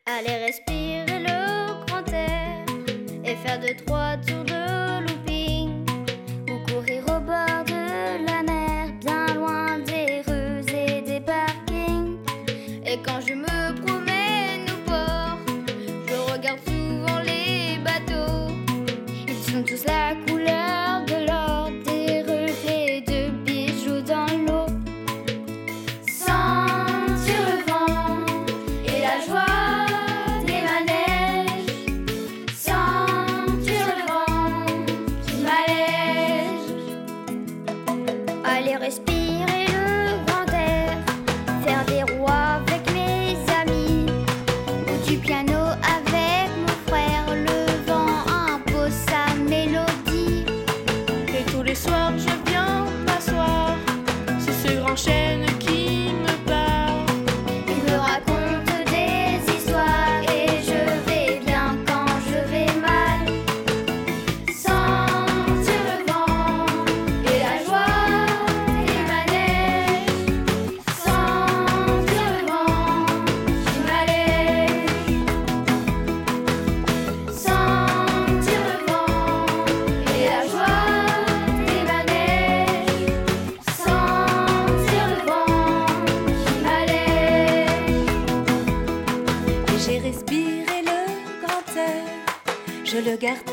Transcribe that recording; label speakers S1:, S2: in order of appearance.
S1: Aller respirer le grand air et faire 2-3 tours de looping, ou courir au bord de la mer, bien loin des rues et des parkings. Et quand je me promène au port, je regarde souvent les bateaux. Ils sont tous la couleur de l'or, des reflets de bijoux dans l'eau. Sentir le vent et la joie des manèges, sentir le vent qui m'allège. Aller respirer le grand air, faire des roues avec mes amis, ou du piano avec mon frère, le vent impose sa mélodie.
S2: Et tous les soirs je viens m'asseoir sur ce grand chêne qui me parle.
S1: Il me raconte des histoires et je vais bien quand je vais mal. Sentir le vent et la joie des manèges, sentir le vent qui m'allège. Sentir le vent et la joie des manèges, sentir le vent qui m'allège.
S2: Et j'ai respiré le grand air, je le garde